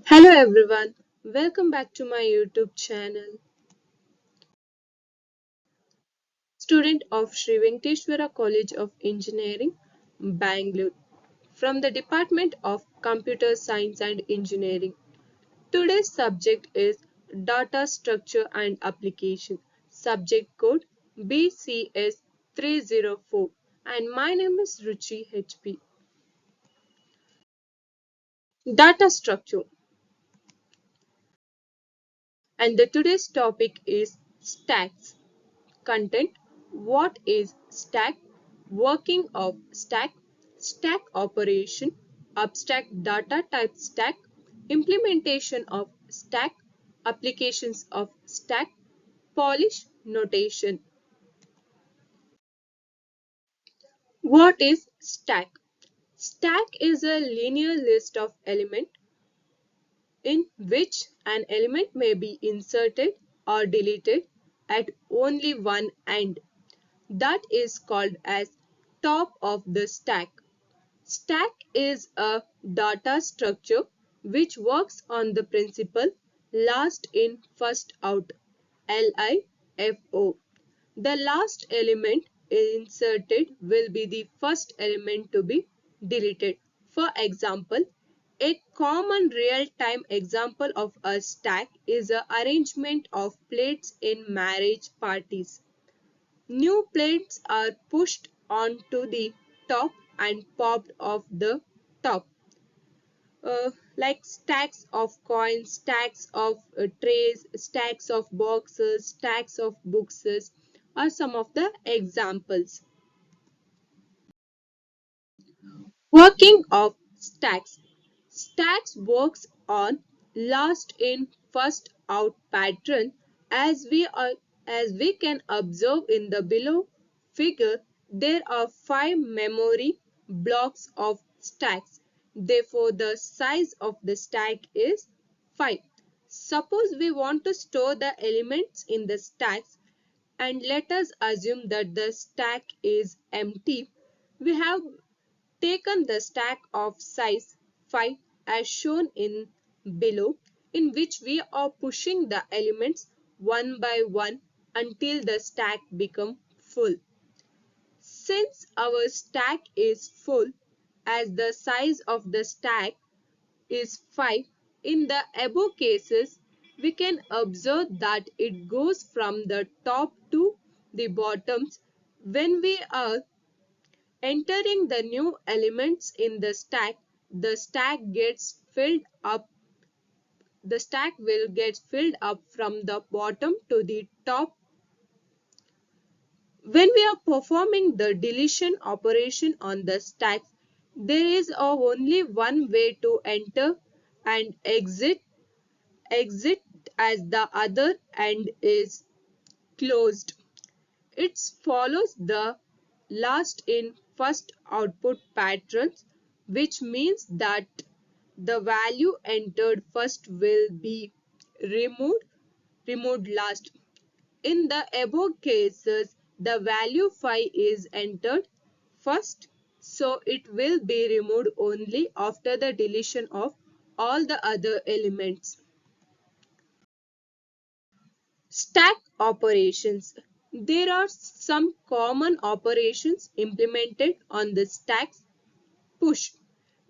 Hello everyone, welcome back to my YouTube channel. Student of Sri Venkateshwara College of Engineering, Bangalore, from the Department of Computer Science and Engineering. Today's subject is Data Structure and Application, subject code BCS 304, and my name is Ruchi HP. Data Structure, and the today's topic is stacks. Content. What is stack? Working of stack, stack operation, abstract data type stack, implementation of stack, applications of stack, polish notation. What is stack? Stack is a linear list of elements in which an element may be inserted or deleted at only one end. That is called as top of the stack. Stack is a data structure which works on the principle last in first out LIFO. The last element inserted will be the first element to be deleted. For example, a common real-time example of a stack is the arrangement of plates in marriage parties. New plates are pushed onto the top and popped off the top. Like stacks of coins, stacks of trays, stacks of boxes, stacks of books are some of the examples. Working of stacks. Stacks works on last in first out pattern as we can observe in the below figure. There are 5 memory blocks of stacks. Therefore, the size of the stack is 5. Suppose we want to store the elements in the stacks, and let us assume that the stack is empty. We have taken the stack of size 5 as shown in below, in which we are pushing the elements one by one until the stack become full. Since our stack is full, as the size of the stack is 5, in the above cases, we can observe that it goes from the top to the bottoms. When we are entering the new elements in the stack gets filled up. The stack will get filled up from the bottom to the top. When we are performing the deletion operation on the stacks, there is only one way to enter and exit as the other end is closed. It follows the last in first output patterns, which means that the value entered first will be removed, removed last. In the above cases, the value 5 is entered first, so it will be removed only after the deletion of all the other elements. Stack operations. There are some common operations implemented on the stacks. Push.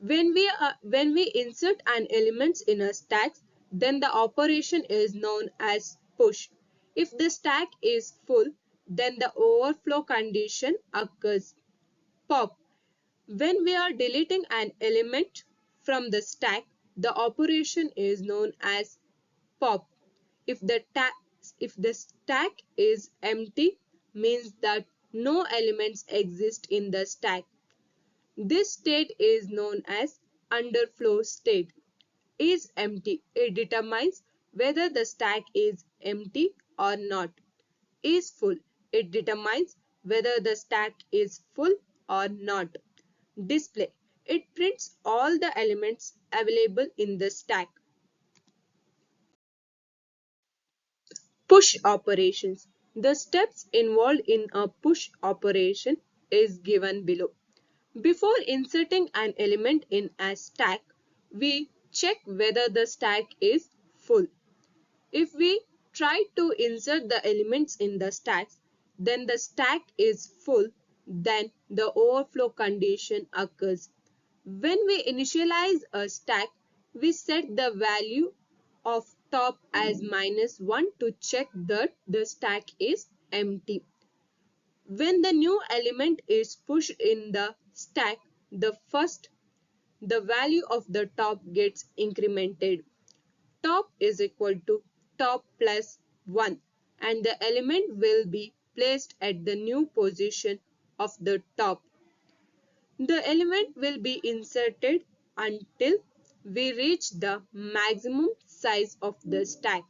When we insert an element in a stack, then the operation is known as push. If the stack is full, then the overflow condition occurs. Pop. When we are deleting an element from the stack, the operation is known as pop. If the if the stack is empty, means that no elements exist in the stack. This state is known as underflow state. Is empty. It determines whether the stack is empty or not. Is full. It determines whether the stack is full or not. Display. It prints all the elements available in the stack. Push operations. The steps involved in a push operation is given below. Before inserting an element in a stack, we check whether the stack is full. If we try to insert the elements in the stacks, then the stack is full, then the overflow condition occurs. When we initialize a stack, we set the value of top as -1 to check that the stack is empty. When the new element is pushed in the stack, the value of the top gets incremented. Top is equal to top plus 1 and the element will be placed at the new position of the top. The element will be inserted until we reach the maximum size of the stack.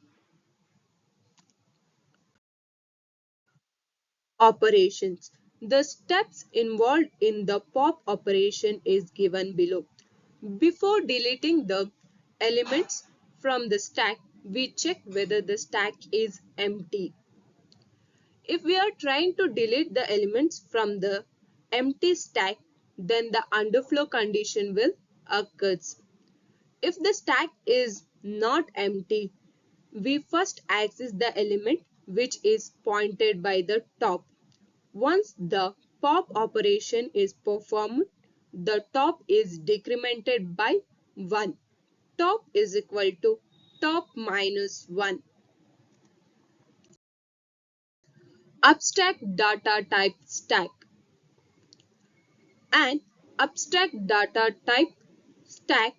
Operations. The steps involved in the pop operation is given below. Before deleting the elements from the stack, we check whether the stack is empty. If we are trying to delete the elements from the empty stack, then the underflow condition will occur. If the stack is not empty, we first access the element which is pointed by the top. Once the pop operation is performed, the top is decremented by 1. Top is equal to top minus 1. Abstract data type stack. An abstract data type stack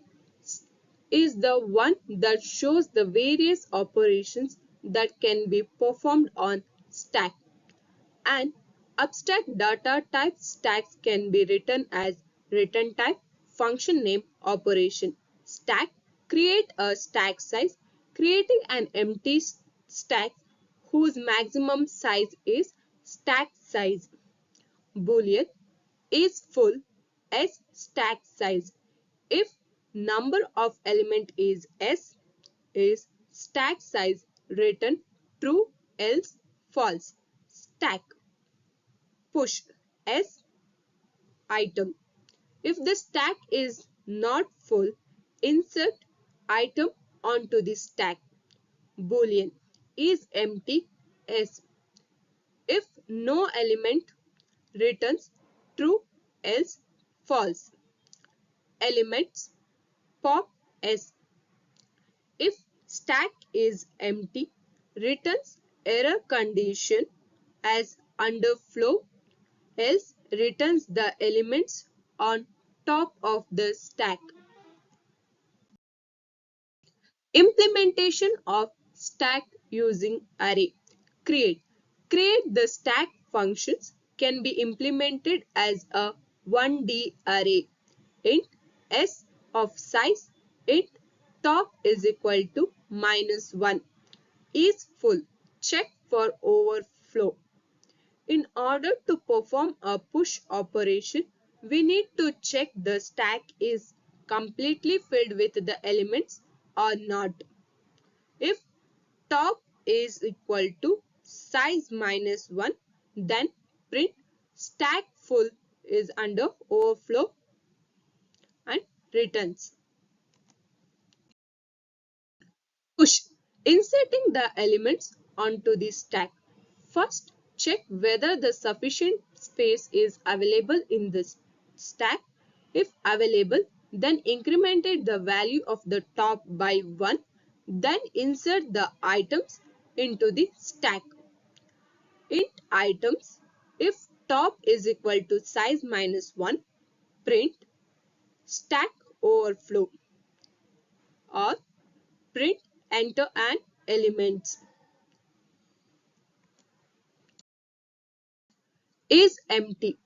is the one that shows the various operations that can be performed on stack. An abstract data type stacks can be written as return type, function name, operation. Stack, create a stack size, creating an empty stack whose maximum size is stack size. Boolean is full as stack size. If number of element is s, is stack size written true else false. Stack push s item. If the stack is not full, insert item onto the stack. Boolean is empty s. If no element, returns true else false. Elements pop s. If stack is empty, returns error condition as underflow, else returns the elements on top of the stack. Implementation of stack using array. Create. Create the stack functions can be implemented as a 1D array. Int s of size, int top is equal to -1 is full. Check for overflow. In order to perform a push operation, we need to check the stack is completely filled with the elements or not. If top is equal to size -1, then print stack full is under overflow and returns. Push. Inserting the elements onto the stack. First, check whether the sufficient space is available in this stack. If available, then incremented the value of the top by 1. Then insert the items into the stack. Int items. If top is equal to size -1, print stack overflow or print enter an elements. Is empty.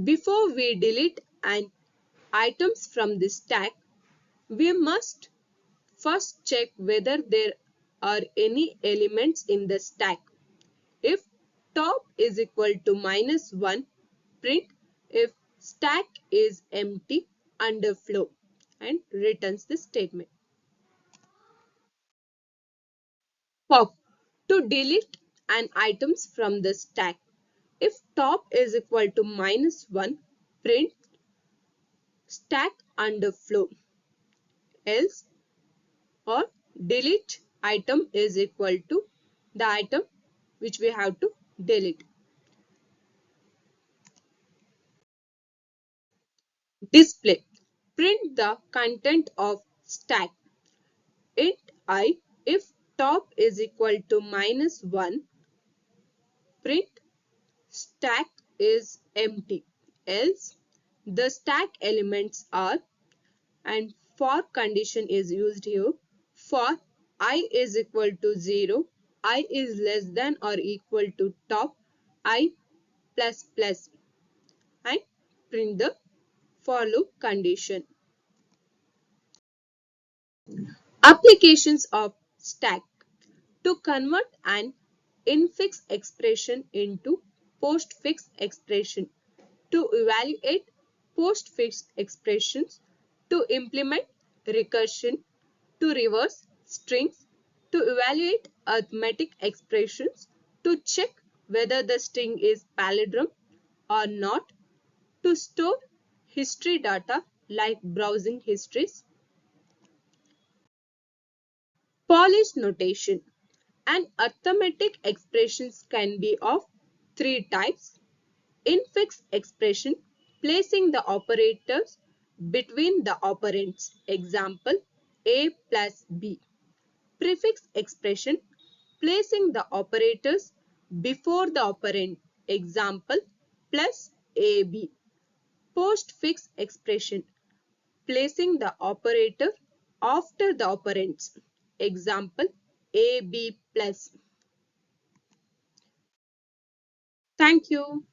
Before we delete an items from the stack, we must first check whether there are any elements in the stack. If top is equal to -1, print if stack is empty underflow and returns the statement. Pop. To delete an items from the stack. If top is equal to -1, print stack underflow. Else or delete item is equal to the item which we have to delete. Display. Print the content of stack. Int I, if top is equal to -1, print stack is empty, else the stack elements are, and for condition is used here. For I is equal to 0, I is less than or equal to top, I plus plus, and print the for loop condition. Applications of stack. To convert an infix expression into postfix expression, to evaluate postfix expressions, to implement recursion, to reverse strings, to evaluate arithmetic expressions, to check whether the string is palindrome or not, to store history data like browsing histories. Polish notation. An arithmetic expressions can be of three types. Infix expression, placing the operators between the operands. Example, a plus b. Prefix expression, placing the operators before the operand. Example, plus ab. Postfix expression, placing the operator after the operands. Example, ab plus. Thank you.